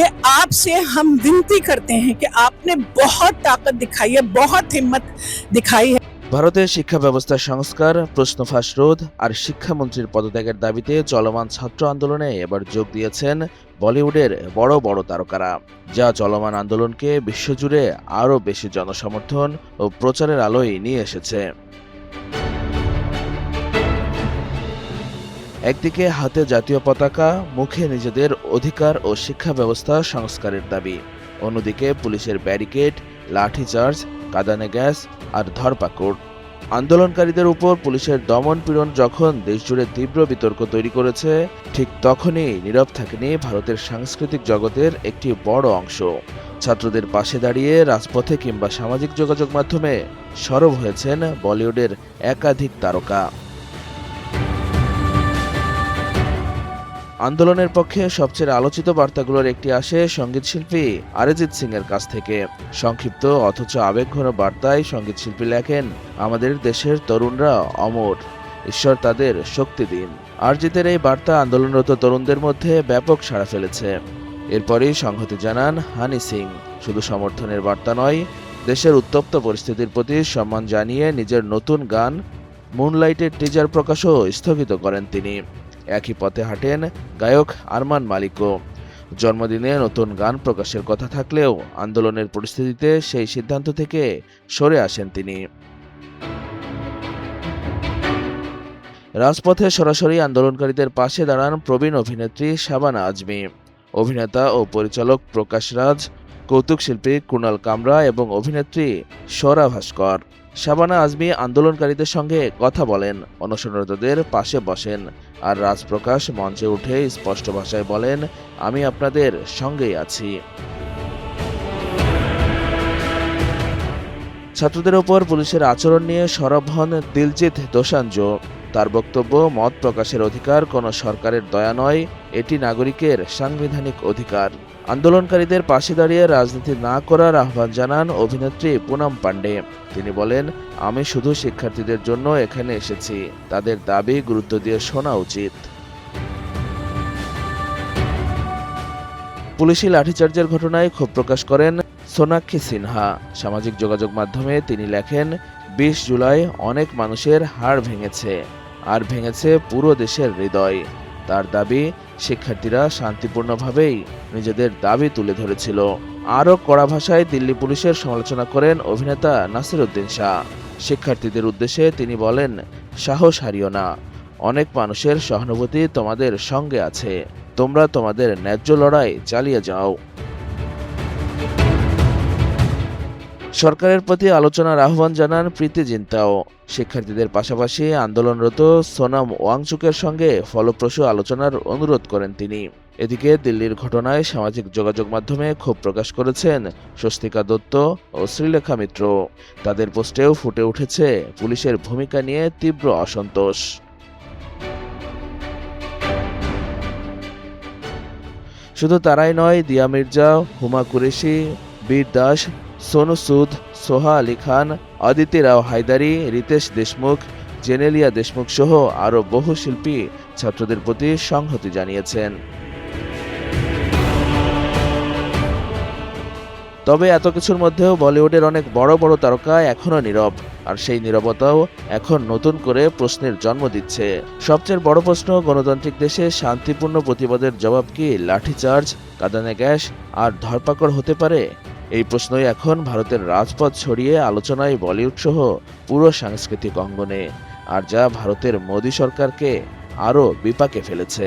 कि आपसे हम विनती करते हैं कि आपने बहुत ताकत दिखाई है, बहुत हिम्मत दिखाई है। ভারতের শিক্ষা ব্যবস্থা সংস্কার, প্রশ্ন ফাঁস রোধ আর শিক্ষামন্ত্রীর পদত্যাগের দাবিতে চলমান ছাত্র আন্দোলনে এবার যোগ দিয়েছেন বলিউডের বড় বড় তারকারা, যা চলমান আন্দোলনকে বিশ্বজুড়ে আরও বেশি জনসমর্থন ও প্রচারের আলোয় নিয়ে এসেছে। একদিকে হাতে জাতীয় পতাকা, মুখে নিজেদের অধিকার ও শিক্ষা ব্যবস্থা সংস্কারের দাবি, অন্যদিকে পুলিশের ব্যারিকেড, লাঠিচার্জ, কাঁদানে গ্যাস আর ধরপাকড়। আন্দোলনকারীদের উপর পুলিশের দমন পীড়ন যখন দেশজুড়ে তীব্র বিতর্ক তৈরি করেছে, ঠিক তখনই নীরব থাকেনি ভারতের সাংস্কৃতিক জগতের একটি বড় অংশ। ছাত্রদের পাশে দাঁড়িয়ে রাজপথে কিংবা সামাজিক যোগাযোগ মাধ্যমে সরব হয়েছেন বলিউডের একাধিক তারকা। আন্দোলনের পক্ষে সবচেয়ে আলোচিত বার্তাগুলোর একটি আসে সঙ্গীতশিল্পী অরিজিৎ সিং এর কাছ থেকে। সংক্ষিপ্ত অথচ আবেগঘন বার্তায় সঙ্গীতশিল্পী লেখেন, আমাদের দেশের তরুণরা অমর, ঈশ্বর তাদের শক্তি দিন। অরিজিতের এই বার্তা আন্দোলনরত তরুণদের মধ্যে ব্যাপক সাড়া ফেলেছে। এরপরই সংহতি জানান হানি সিং। শুধু সমর্থনের বার্তা নয়, দেশের উত্তপ্ত পরিস্থিতির প্রতি সম্মান জানিয়ে নিজের নতুন গান মুনলাইটের টিজার প্রকাশও স্থগিত করেন তিনি। একই পথে হাঁটেন গায়ক আরমান মালিকও। জন্মদিনে নতুন গান প্রকাশের কথা থাকলেও আন্দোলনের পরিস্থিতিতে সেই সিদ্ধান্ত থেকে সরে আসেন তিনি। রাজপথে সরাসরি আন্দোলনকারীদের পাশে দাঁড়ান প্রবীণ অভিনেত্রী শাবানা আজমি, অভিনেতা ও পরিচালক প্রকাশ রাজ, কৌতুক শিল্পী কুণাল কামরা এবং অভিনেত্রী স্বরা ভাস্কর। শাবানা আজমি আন্দোলনকারীদের সঙ্গে কথা বলেন, অনশনরতদের পাশে বসেন, আর রাজপ্রকাশ মঞ্চে উঠে স্পষ্ট ভাষায় বলেন, আমি আপনাদের সঙ্গেই আছি। ছাত্রদের ওপর পুলিশের আচরণ নিয়ে সরব হন দিলজিৎ দোসাঞ্জ। তার বক্তব্য, মত প্রকাশের অধিকার কোনো সরকারের দয়া নয়, এটি নাগরিকের সাংবিধানিক অধিকার। আন্দোলনকারীদের পাশে দাঁড়িয়ে রাজনীতি না করার আহ্বান জানান অভিনেত্রী পুনাম পান্ডে। তিনি বলেন, আমি শুধু শিক্ষার্থীদের জন্য এখানে এসেছি, তাদের দাবি গুরুত্ব দিয়ে শোনা উচিত। পুলিশি লাঠিচার্জের ঘটনায় ক্ষোভ প্রকাশ করেন সোনাক্ষী সিনহা। সামাজিক যোগাযোগ মাধ্যমে তিনি লেখেন, ২০ জুলাই অনেক মানুষের হাড় ভেঙেছে, আর ভেঙেছে পুরো দেশের হৃদয়। তার দাবি, শিক্ষার্থীরা শান্তিপূর্ণভাবেই নিজেদের দাবি তুলে ধরেছিল। আরও কড়া ভাষায় দিল্লি পুলিশের সমালোচনা করেন অভিনেতা নাসিরুদ্দিন শাহ। শিক্ষার্থীদের উদ্দেশ্যে তিনি বলেন, সাহস হারিও না, অনেক মানুষের সহানুভূতি তোমাদের সঙ্গে আছে, তোমরা তোমাদের ন্যায্য লড়াই চালিয়ে যাও। সরকারের প্রতি আলোচনার আহ্বান জানান প্রীতি জিন্তাও। শিক্ষার্থীদের পাশাপাশি আন্দোলনরত সোনাম ওয়াংচুকের সঙ্গে ফলপ্রসূ আলোচনার অনুরোধ করেন তিনি। এদিকে দিল্লির ঘটনায় সামাজিক যোগাযোগ মাধ্যমে ক্ষোভ প্রকাশ করেছেন স্বস্তিকা দত্ত ও শ্রীলেখা মিত্র। তাদের পোস্টেও ফুটে উঠেছে পুলিশের ভূমিকা নিয়ে তীব্র অসন্তোষ। শুধু তারাই নয়, দিয়া মির্জা, হুমা কুরেশি, বীর দাস, সোনু সুদ, সোহা আলী খান, অদিতি রাও হায়দারি, রিতেশ দেশমুখ, জেনেলিয়া দেশমুখ সহ আরও বহু শিল্পী ছাত্রদের প্রতি সংহতি জানিয়েছেন। তবে এত কিছুর মধ্যেও বলিউডের অনেক বড় বড় তারকা এখনও নীরব, আর সেই নীরবতাও এখন নতুন করে প্রশ্নের জন্ম দিচ্ছে। সবচেয়ে বড় প্রশ্ন, গণতান্ত্রিক দেশে শান্তিপূর্ণ প্রতিবাদের জবাব কি লাঠিচার্জ, কাঁদানে গ্যাস আর ধরপাকড় হতে পারে? এই প্রশ্নই এখন ভারতের রাজপথ ছড়িয়ে আলোচনায় বলিউড সহ পুরো সাংস্কৃতিক অঙ্গনে, আর যা ভারতের মোদী সরকারকে আরও বিপাকে ফেলেছে।